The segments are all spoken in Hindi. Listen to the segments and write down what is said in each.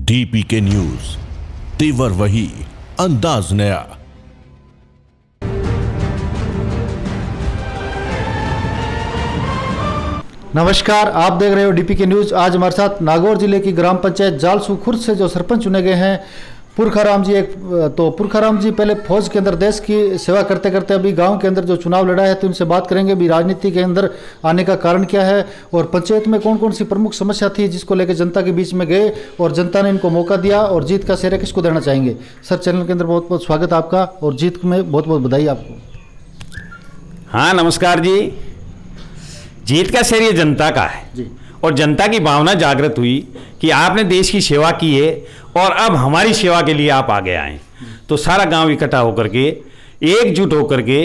डीपीके न्यूज, तेवर वही, अंदाज नया। नमस्कार, आप देख रहे हो डीपीके न्यूज। आज हमारे साथ नागौर जिले की ग्राम पंचायत जालसू खुर्द से जो सरपंच चुने गए हैं पुरखाराम जी। पुरखाराम जी पहले फौज के अंदर देश की सेवा करते करते अभी गांव के अंदर जो चुनाव लड़ा है, तो इनसे बात करेंगे भी राजनीति के अंदर आने का कारण क्या है और पंचायत में कौन कौन सी प्रमुख समस्या थी जिसको लेकर जनता के बीच में गए और जनता ने इनको मौका दिया और जीत का श्रेय किसको देना चाहेंगे। सर, चैनल के अंदर बहुत बहुत स्वागत आपका और जीत में बहुत बहुत बधाई आपको। हाँ, नमस्कार जी। जीत का श्रेय जनता का है जी। और जनता की भावना जागृत हुई कि आपने देश की सेवा की है और अब हमारी सेवा के लिए आप आगे आए। तो सारा गांव इकट्ठा होकर के, एकजुट होकर के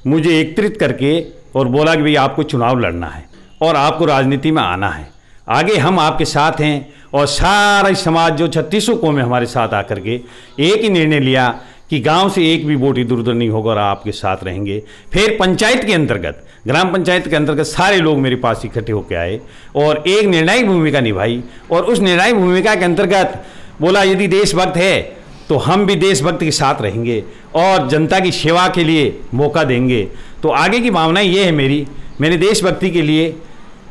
मुझे एकत्रित करके और बोला कि भाई आपको चुनाव लड़ना है और आपको राजनीति में आना है। आगे हम आपके साथ हैं और सारा समाज जो 36 कौम में हमारे साथ आकर के एक ही निर्णय लिया कि गांव से एक भी वोट इधर उधर नहीं होगा और आपके साथ रहेंगे। फिर पंचायत के अंतर्गत, ग्राम पंचायत के अंतर्गत सारे लोग मेरे पास इकट्ठे होकर आए और एक निर्णायक भूमिका निभाई। और उस निर्णायक भूमिका के अंतर्गत बोला यदि देशभक्त है तो हम भी देशभक्त के साथ रहेंगे और जनता की सेवा के लिए मौका देंगे। तो आगे की भावना ये है मेरे देशभक्ति के लिए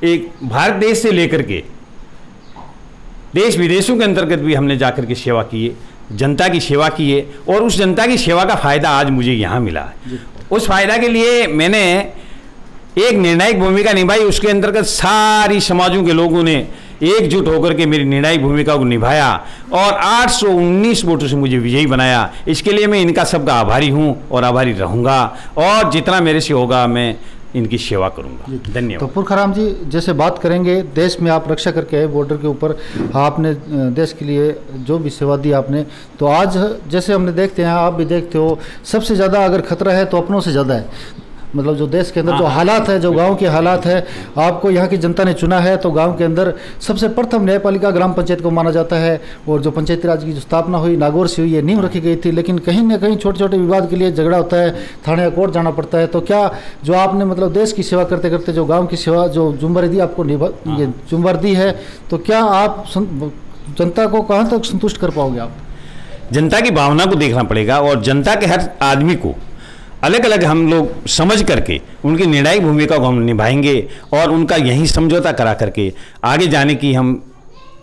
एक भारत देश से लेकर के देश विदेशों के अंतर्गत भी हमने जाकर के सेवा की है, जनता की सेवा की है और उस जनता की सेवा का फायदा आज मुझे यहाँ मिला है। उस फायदा के लिए मैंने एक निर्णायक भूमिका निभाई। उसके अंतर्गत सारी समाजों के लोगों ने एकजुट होकर के मेरी निर्णायक भूमिका को निभाया और 819 वोटों से मुझे विजयी बनाया। इसके लिए मैं इनका सबका आभारी हूँ और आभारी रहूँगा और जितना मेरे से होगा मैं इनकी सेवा करूंगा। धन्यवाद। तो पुरखाराम जी, जैसे बात करेंगे, देश में आप रक्षा करके आए, बॉर्डर के ऊपर आपने देश के लिए जो भी सेवा दी आपने, तो आज जैसे हमने देखते हैं, आप भी देखते हो, सबसे ज़्यादा अगर खतरा है तो अपनों से ज़्यादा है। मतलब जो देश के अंदर जो हालात है, जो गांव के हालात है, आपको यहाँ की जनता ने चुना है तो गांव के अंदर सबसे प्रथम न्यायपालिका ग्राम पंचायत को माना जाता है। और जो पंचायती राज की जो स्थापना हुई नागौर से हुई, ये नींव रखी गई थी, लेकिन कहीं ना कहीं छोटे छोटे विवाद के लिए झगड़ा होता है, थाने या कोर्ट जाना पड़ता है। तो क्या जो आपने मतलब देश की सेवा करते करते जो गाँव की सेवा जो जुम्मेदारी दी आपको ये जुम्मेदारी दी है, तो क्या आप जनता को कहाँ तक संतुष्ट कर पाओगे आप? जनता की भावना को देखना पड़ेगा और जनता के हर आदमी को अलग अलग हम लोग समझ करके उनकी निर्णायक भूमिका को हम निभाएंगे और उनका यही समझौता करा करके आगे जाने की हम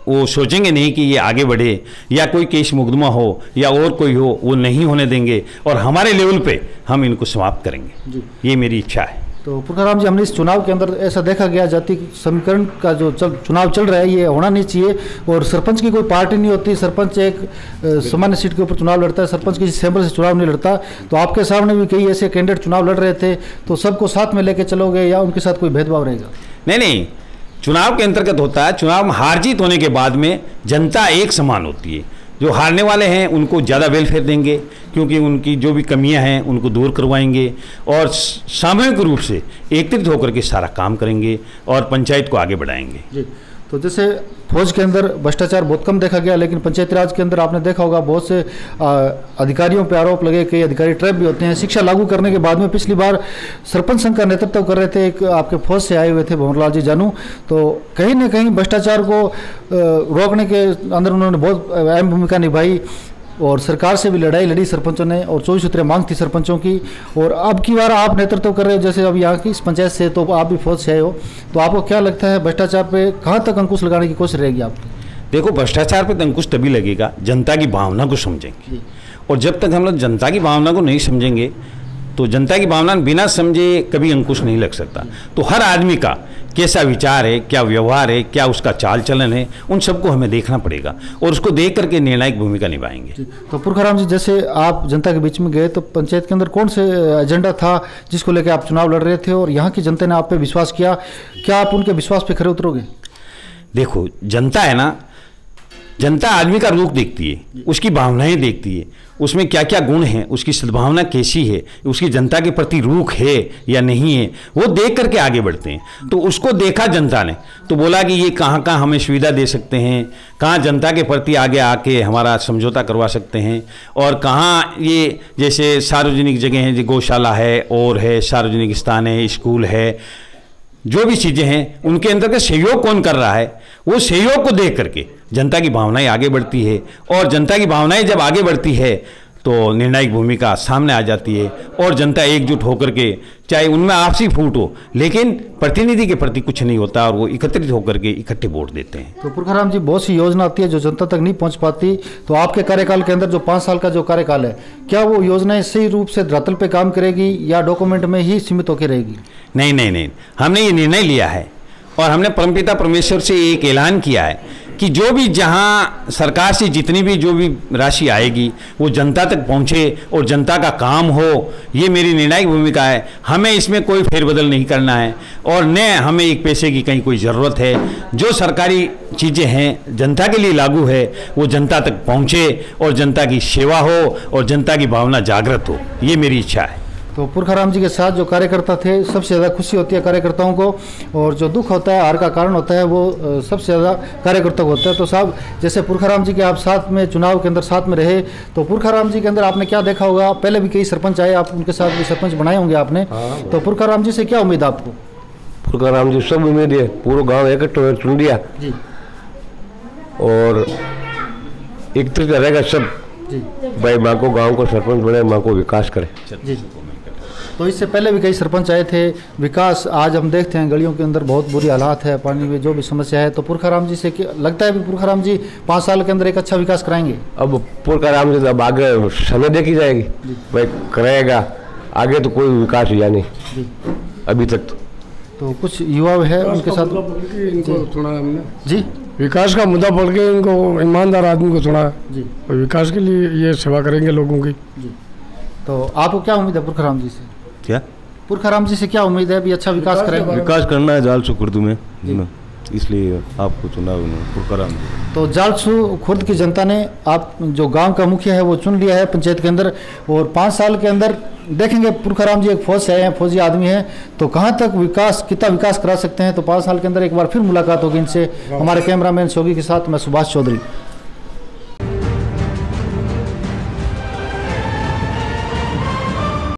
वो सोचेंगे नहीं कि ये आगे बढ़े या कोई केस मुकदमा हो या और कोई हो, वो नहीं होने देंगे और हमारे लेवल पे हम इनको समाप्त करेंगे। ये मेरी इच्छा है। तो पुरखाराम जी, हमने इस चुनाव के अंदर ऐसा देखा गया, जाति समीकरण का जो चुनाव चल रहा है ये होना नहीं चाहिए और सरपंच की कोई पार्टी नहीं होती। सरपंच एक सामान्य सीट के ऊपर चुनाव लड़ता है, सरपंच किसी सैंपल से चुनाव नहीं लड़ता। तो आपके सामने भी कई ऐसे कैंडिडेट चुनाव लड़ रहे थे, तो सबको साथ में लेके चलोगे या उनके साथ कोई भेदभाव रहेगा? नहीं, चुनाव के अंतर्गत होता है। चुनाव में हार जीत होने के बाद में जनता एक समान होती है। जो हारने वाले हैं उनको ज़्यादा वेलफेयर देंगे क्योंकि उनकी जो भी कमियां हैं उनको दूर करवाएंगे और सामूहिक रूप से एकत्रित होकर के सारा काम करेंगे और पंचायत को आगे बढ़ाएंगे। जी। तो जैसे फौज के अंदर भ्रष्टाचार बहुत कम देखा गया, लेकिन पंचायती राज के अंदर आपने देखा होगा बहुत से अधिकारियों पे आरोप लगे, कई अधिकारी ट्रैप भी होते हैं। शिक्षा लागू करने के बाद में पिछली बार सरपंच संघ का नेतृत्व कर रहे थे, एक आपके फौज से आए हुए थे भंवरलाल जी जानू। तो कहीं ना कहीं भ्रष्टाचार को रोकने के अंदर उन्होंने बहुत अहम भूमिका निभाई और सरकार से भी लड़ाई लड़ी सरपंचों ने और 24 सूत्रीय मांग थी सरपंचों की। और अब की बार आप नेतृत्व कर रहे हो, जैसे अब यहाँ की इस पंचायत से, तो आप भी फौज से आए हो, तो आपको क्या लगता है भ्रष्टाचार पे कहाँ तक अंकुश लगाने की कोशिश रहेगी आपकी? देखो, भ्रष्टाचार पे अंकुश तभी लगेगा जनता की भावना को समझेंगे और जब तक हम लोग जनता की भावना को नहीं समझेंगे तो जनता की भावना बिना समझे कभी अंकुश नहीं लग सकता। तो हर आदमी का कैसा विचार है, क्या व्यवहार है, क्या उसका चाल चलन है, उन सबको हमें देखना पड़ेगा और उसको देख करके निर्णायक भूमिका निभाएंगे। तो पुरखाराम जी, जैसे आप जनता के बीच में गए तो पंचायत के अंदर कौन से एजेंडा था जिसको लेकर आप चुनाव लड़ रहे थे और यहाँ की जनता ने आप पे विश्वास किया, क्या आप उनके विश्वास पे खरे उतरोगे? देखो, जनता है ना, जनता आदमी का रूप देखती है, उसकी भावनाएं देखती है, उसमें क्या क्या गुण हैं, उसकी सद्भावना कैसी है, उसकी जनता के प्रति रूख है या नहीं है, वो देख करके आगे बढ़ते हैं। तो उसको देखा जनता ने तो बोला कि ये कहाँ कहाँ हमें सुविधा दे सकते हैं, कहाँ जनता के प्रति आगे आके हमारा समझौता करवा सकते हैं और कहाँ ये जैसे सार्वजनिक जगह हैं, जो गौशाला है और है, सार्वजनिक स्थान है, स्कूल है, जो भी चीज़ें हैं उनके अंतर्गत सहयोग कौन कर रहा है, वो सहयोग को देख करके जनता की भावनाएं आगे बढ़ती है, और जनता की भावनाएं जब आगे बढ़ती है तो निर्णायक भूमिका सामने आ जाती है, और जनता एकजुट होकर के, चाहे उनमें आपसी फूट हो, लेकिन प्रतिनिधि के प्रति कुछ नहीं होता और वो एकत्रित होकर के इकट्ठे वोट देते हैं। तो पुरखाराम जी, बहुत सी योजना आती है जो जनता तक नहीं पहुंच पाती, तो आपके कार्यकाल के अंदर जो 5 साल का जो कार्यकाल है, क्या वो योजनाएं सही रूप से धरातल पे काम करेगी या डॉक्यूमेंट में ही सीमित होकर रहेगी? नहीं नहीं नहीं, हमने ये निर्णय लिया है और हमने परमपिता परमेश्वर से एक ऐलान किया है कि जो भी जहां सरकार से जितनी भी जो भी राशि आएगी वो जनता तक पहुंचे और जनता का काम हो, ये मेरी निर्णायक भूमिका है। हमें इसमें कोई फेरबदल नहीं करना है और न हमें एक पैसे की कहीं कोई ज़रूरत है। जो सरकारी चीज़ें हैं जनता के लिए लागू है वो जनता तक पहुंचे और जनता की सेवा हो और जनता की भावना जागृत हो, ये मेरी इच्छा है। तो पुरखाराम जी के साथ जो कार्यकर्ता थे, सबसे ज़्यादा खुशी होती है कार्यकर्ताओं को, और जो दुख होता है, हार का कारण होता है, वो सबसे ज़्यादा कार्यकर्ता को होता है। तो साहब, जैसे पुरखाराम जी के आप साथ में चुनाव के अंदर साथ में रहे, तो पुरखाराम जी के अंदर आपने क्या देखा होगा? पहले भी कई सरपंच आए, आप उनके साथ भी सरपंच बनाए होंगे आपने, तो पुरखाराम जी से क्या उम्मीद है आपको? पुरखाराम जी सब उम्मीद है, पूरा गाँव इकट्ठे चुन लिया जी, और एकत्रित रहेगा सब जी भाई, माँ को गाँव को सरपंच बने, माँ को विकास करे। जी। तो इससे पहले भी कई सरपंच आए थे, विकास आज हम देखते हैं गलियों के अंदर बहुत बुरी हालात है, पानी में जो भी समस्या है, तो पुरखाराम जी से लगता है भी पुरखाराम जी 5 साल के अंदर एक अच्छा विकास कराएंगे? अब पुरखाराम जी अब आगे समय देखी जाएगी, भाई कराएगा, आगे तो कोई विकास हुआ नहीं अभी तक। तो कुछ युवा है उनके साथ इनको थोड़ा हमने जी विकास का मुद्दा पढ़ के इनको ईमानदार आदमी को थोड़ा जी विकास के लिए ये सेवा करेंगे लोगों की। जी। तो आपको क्या उम्मीद है पुरखाराम जी से? क्या पुरखाराम जी से क्या उम्मीद है भी अच्छा विकास करेंगे? विकास करना है जालसू खुर्द में, इसलिए आपको चुना पुरखाराम। तो जालसू खुर्द की जनता ने आप जो गांव का मुखिया है वो चुन लिया है पंचायत के अंदर, और 5 साल के अंदर देखेंगे पुरखाराम जी एक फौज से आए हैं, फौजी आदमी हैं, तो कहाँ तक विकास, कितना विकास करा सकते हैं। तो 5 साल के अंदर एक बार फिर मुलाकात होगी इनसे। हमारे कैमरामैन शोगी के साथ मैं सुभाष चौधरी।